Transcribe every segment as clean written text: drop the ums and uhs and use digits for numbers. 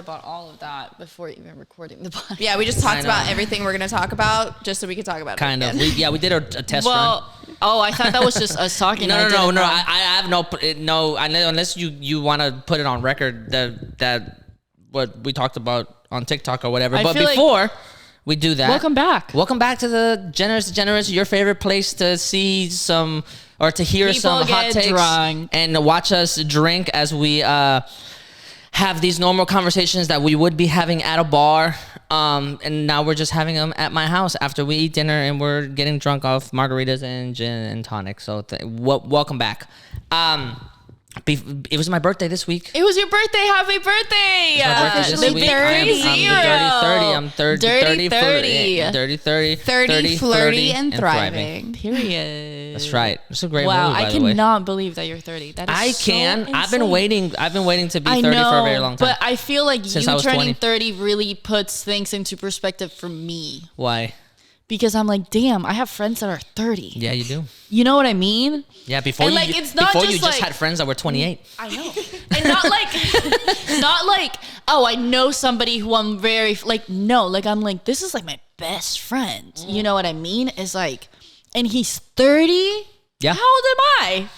about all of that before even recording the podcast. Yeah, we just talked about everything we're going to talk about just so we could talk about kind it. Kind of. We did a test run. I thought that was just us talking. No. I have no. Unless you want to put it on record that what we talked about on TikTok or whatever. But before we do that, welcome back to the Degenerates, your favorite place to see some or to hear people some hot takes drunk. And watch us drink as we have these normal conversations that we would be having at a bar. And now we're just having them at my house after we eat dinner and we're getting drunk off margaritas and gin and tonic. So welcome back. It was my birthday this week. It was your birthday. Happy birthday. It's my birthday this week. I'm the dirty 30. 30, flirty, and thriving. Period. That's right. It's a great movie, Wow, by I the way. cannot believe that you're 30. That is so insane. I've been waiting to be 30 for a very long time. But I feel like Since you I was turning 20. 30 really puts things into perspective for me. Why? Because I'm like, damn, I have friends that are 30. Yeah, you do. You know what I mean? Yeah, before And, you, like, it's not before just you just like- had friends that were 28. I know. And not like, oh, I know somebody who I'm very, like, no. Like, I'm like, this is like my best friend. You know what I mean? It's like, and he's 30? Yeah. How old am I?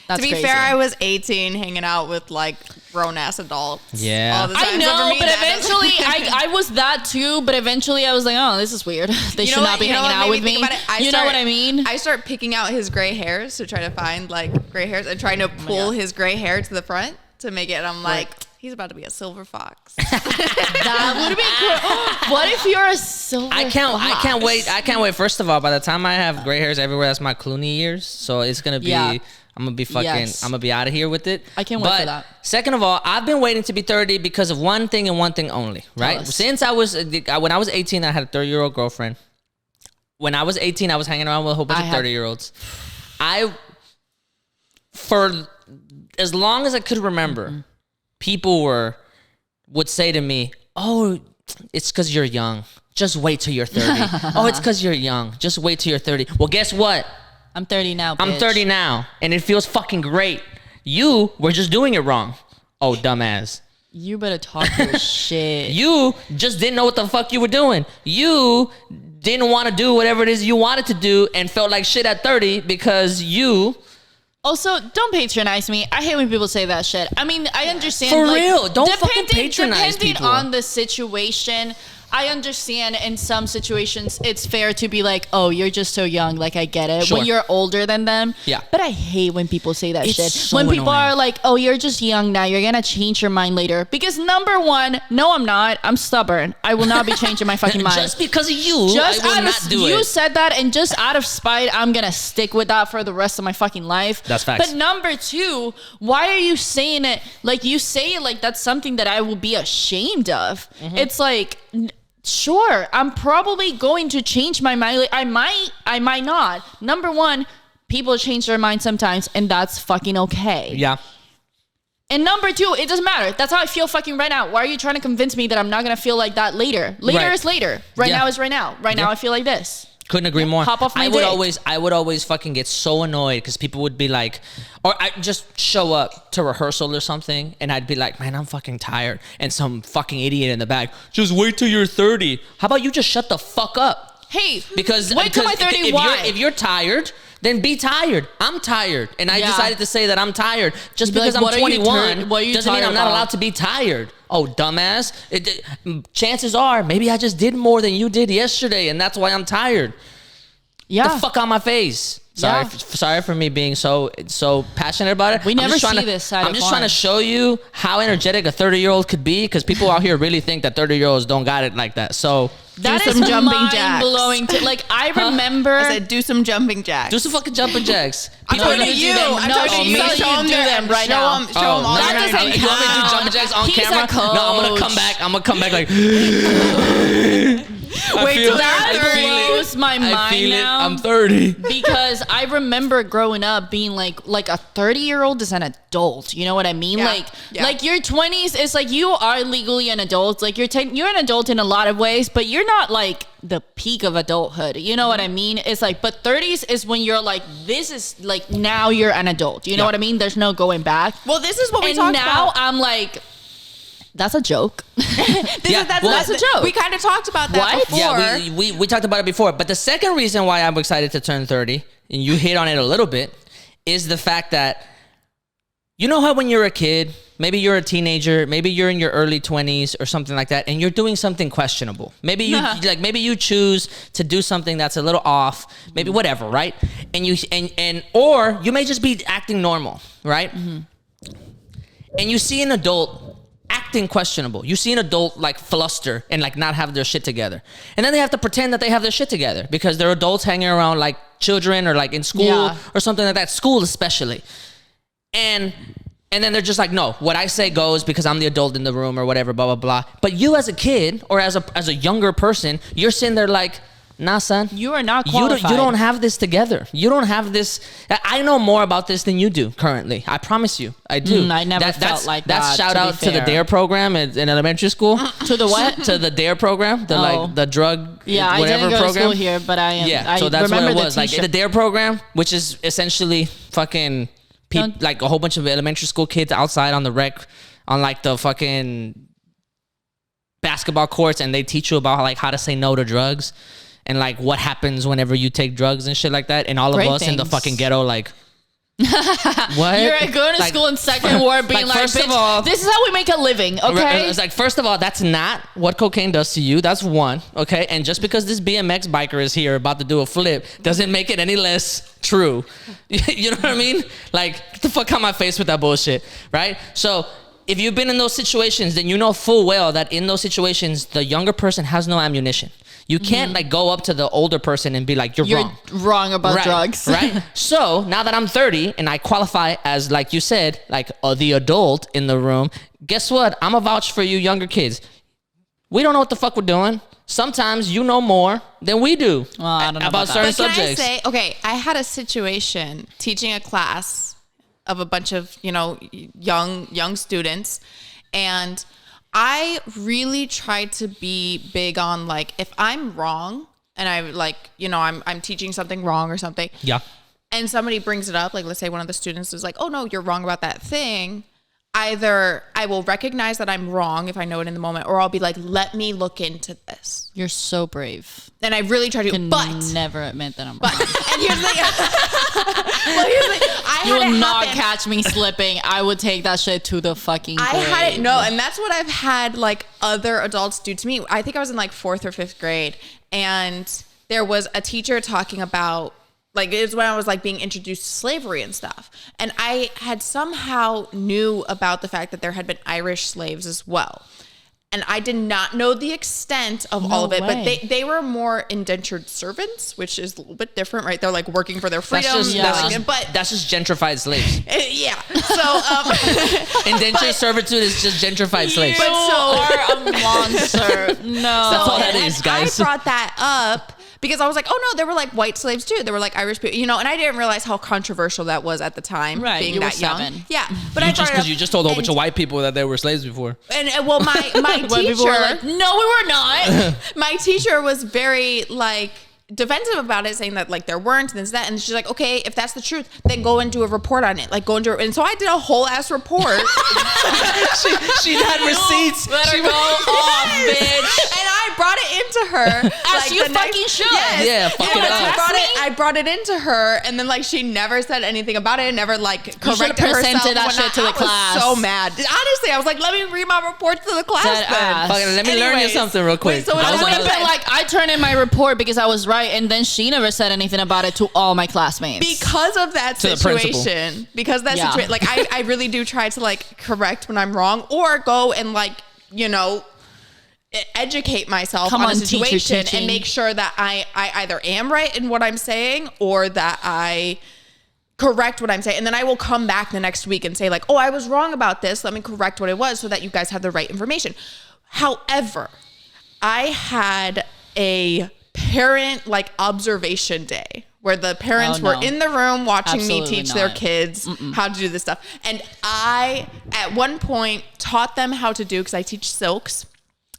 That's To be crazy. fair, I was 18 hanging out with like grown-ass adults. Yeah. All the time. I So know, for me, but that is- eventually, I was that too, but eventually I was like, oh, this is weird. They You know should not what- be you know hanging what out made with me me. think about it? You know what I mean? I start picking out his gray hairs to try to find like gray hairs and trying to pull his gray hair to the front to make it. And I'm like, he's about to be a silver fox. That would be cool. What if you're a silver I can't fox? wait. First of all, by the time I have gray hairs everywhere, that's my Clooney years. So it's gonna be. Yeah. I'm gonna be fucking. Yes. I'm gonna be out of here with it. I can't wait But for that. Second of all, I've been waiting to be 30 because of one thing and one thing only. Right? us. Since when I was 18, I had a 30-year-old girlfriend. When I was 18, I was hanging around with a whole bunch of 30-year-olds. For as long as I could remember, people would say to me, "Oh, it's because you're young. Just wait till you're 30. Oh, it's because you're young. Just wait till you're 30." Well, guess what? I'm 30 now, bitch. I'm 30 now, and it feels fucking great. You were just doing it wrong. Oh, dumbass. You better talk your shit. You just didn't know what the fuck you were doing. You didn't want to do whatever it is you wanted to do and felt like shit at 30 because you... Also, don't patronize me. I hate when people say that shit. I mean, I understand. For like, real, don't fucking patronize depending people. on the situation, I understand in some situations it's fair to be like, oh, you're just so young. Like, I get it. Sure. When you're older than them. Yeah. But I hate when people say that It's shit. so when people annoying. are like, oh, you're just young now. You're going to change your mind later. Because number one, no, I'm not. I'm stubborn. I will not be changing my fucking mind. Just because of you, Just I will out not of do you it. said that, and just out of spite, I'm gonna stick with that for the rest of my fucking life. That's facts. But number two, why are you saying it like you say it like that's something that I will be ashamed of? Mm-hmm. It's like, sure, I'm probably going to change my mind. Like, I might not. Number one, people change their mind sometimes, and that's fucking okay. Yeah. And number two, it doesn't matter. That's how I feel fucking right now. Why are you trying to convince me that I'm not gonna feel like that later? Later Right. is later. Right Yeah. now is right now. Right now I feel like this. Couldn't agree more. Hop off my I would dick. always fucking get so annoyed because people would be like, or I just show up to rehearsal or something, and I'd be like, man, I'm fucking tired, and some fucking idiot in the back, just wait till you're 30. How about you just shut the fuck up? Hey, Because wait till my 30. if Why? if you're tired, then be tired. I'm tired, and I Yeah. decided to say that I'm tired. Just You'd be because like, I'm what are you 21 what are you doesn't mean tired I'm not about? allowed to be tired. Oh, dumbass! Chances are, maybe I just did more than you did yesterday, and that's why I'm tired. Yeah. The fuck on my face. Sorry, Yeah. sorry for me being so passionate about it. We I'm never just trying see to- this side I'm of just trying to Juan. show you how energetic a 30-year-old could be, because people out here really think that 30-year-olds don't got it like that. So That Do is some jumping mind jacks. blowing. Like I remember. I said, do some jumping jacks. do some fucking jumping jacks. I'm People- talking to you. I'm No, talking to she's you. telling you Show to them do them them right show now. Them, show them all. no, That no, no, doesn't no. You want me to do count. jumping jacks on He's a camera? No, I'm gonna come coach. back. I'm gonna come back like. Wait till that they're 30. blows my I mind feel it. now. I'm 30. Because I remember growing up being like a 30-year-old is an adult. You know what I mean? Yeah. Like your 20s is like you are legally an adult. Like you're an adult in a lot of ways, but you're not like the peak of adulthood. You know what I mean? It's like, but 30s is when you're like, this is like now you're an adult. You know Yeah. what I mean? There's no going back. Well, this is what we And talked now about. I'm like, That's a joke. That's a joke. We kind of talked about that What? before. Yeah, we talked about it before. But the second reason why I'm excited to turn 30, and you hit on it a little bit, is the fact that, you know how when you're a kid, maybe you're a teenager, maybe you're in your early 20s or something like that, and you're doing something questionable. Maybe you maybe you choose to do something that's a little off, maybe whatever, right? And or you may just be acting normal, right? Mm-hmm. And you see an adult acting questionable. You see an adult like fluster and like not have their shit together. And then they have to pretend that they have their shit together because they're adults hanging around like children or like in school or something like that, school especially. And then they're just like, no, what I say goes because I'm the adult in the room or whatever, blah, blah, blah. But you as a kid or as a younger person, you're sitting there like, nah, son. You are not qualified. You don't have this together. You don't have this. I know more about this than you do currently. I promise you. I do. I never felt like that. That's shout out to the DARE program in elementary school. To the what? To the DARE program. The drug I whatever didn't go program. to school here, but I am. Yeah, I so that's what remember it was. Like the DARE program, which is essentially fucking like a whole bunch of elementary school kids outside on the rec, on like the fucking basketball courts, and they teach you about like how to say no to drugs. And like what happens whenever you take drugs and shit like that. And all of us in the fucking ghetto like, what? You're going to school in second ward being like, first bitch, of all, this is how we make a living, okay? It's like, first of all, that's not what cocaine does to you. That's one, okay? And just because this BMX biker is here about to do a flip doesn't make it any less true. You know what I mean? Like, get the fuck out of my face with that bullshit, right? So if you've been in those situations, then you know full well that in those situations, the younger person has no ammunition. You can't like go up to the older person and be like, you're wrong. Wrong about drugs. Right? So now that I'm 30 and I qualify as, like you said, like the adult in the room, guess what? I'm a vouch for you younger kids. We don't know what the fuck we're doing. Sometimes you know more than we do I don't know about certain subjects. Can I say, okay, I had a situation teaching a class of a bunch of, young students, and I really tried to be big on like, if I'm wrong and I like, I'm teaching something wrong or something. Yeah. And somebody brings it up, like let's say one of the students is like, oh no, you're wrong about that thing. Either I will recognize that I'm wrong if I know it in the moment, or I'll be like, let me look into this. You're so brave. And I really try to, but never admit that I'm wrong. And here's the thing. You will not catch me slipping. I would take that shit to the fucking grave. I had it, and that's what I've had like other adults do to me. I think I was in like 4th or 5th grade, and there was a teacher talking about, like, it was when I was like being introduced to slavery and stuff. And I had somehow knew about the fact that there had been Irish slaves as well. And I did not know the extent of all of it, but they were more indentured servants, which is a little bit different, right? They're like working for their freedom. That's just gentrified slaves. Yeah. So indentured servitude is just gentrified slaves. But are a monster. No. That's all that is, guys. I brought that up because I was like, oh no, there were like white slaves too. There were like Irish people, and I didn't realize how controversial that was at the time, right, being you that were young. 7. Yeah, but because you just told a whole bunch of white people that they were slaves before. And well, my teacher, were like, no, we were not. My teacher was very like defensive about it, saying that like there weren't and this that, and she's like, okay, if that's the truth, then go and do a report on it. Like go and do it. And so I did a whole ass report. she had receipts. Let her go off, bitch. And I brought it into her. As you fucking should. Yes. Yeah, fuck it up. I brought it into her, and then like she never said anything about it, and never like corrected herself. Presented that shit to the class. I was so mad. Honestly, I was like, let me read my report to the class. Let me learn you something real quick. So I would have been like, I turned in my report because I was right, and then she never said anything about it to all my classmates. Because of that situation. Because that situation, like I really do try to like correct when I'm wrong, or go and like, educate myself on a situation and make sure that I either am right in what I'm saying or that I correct what I'm saying. And then I will come back the next week and say like, oh, I was wrong about this. Let me correct what it was so that you guys have the right information. However, I had a parent like observation day where the parents were in the room watching me teach their kids how to do this stuff. And I, at one point, taught them how to do, because I teach silks,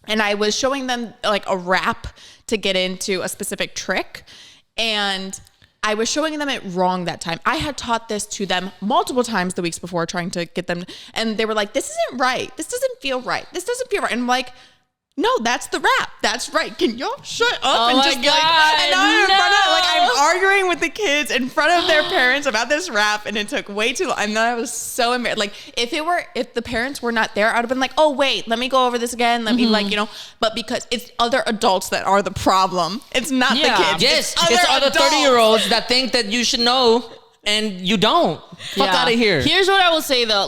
and I was showing them like a wrap to get into a specific trick. And I was showing them it wrong that time. I had taught this to them multiple times the weeks before, trying to get them, and they were like, this isn't right. This doesn't feel right. This doesn't feel right. And I'm like, no, that's the rap. That's right. Can y'all shut up? Oh and my just God, and now I'm in front of, like, no. I'm arguing with the kids in front of their parents about this rap, and it took way too long. And then I was so embarrassed. Like, if the parents were not there, I'd have been like, oh wait, let me go over this again. Let me, like, you know, but because it's other adults that are the problem. It's not the kids. Yes, it's other 30-year-olds that think that you should know and you don't. Fuck out of here. Here's what I will say though.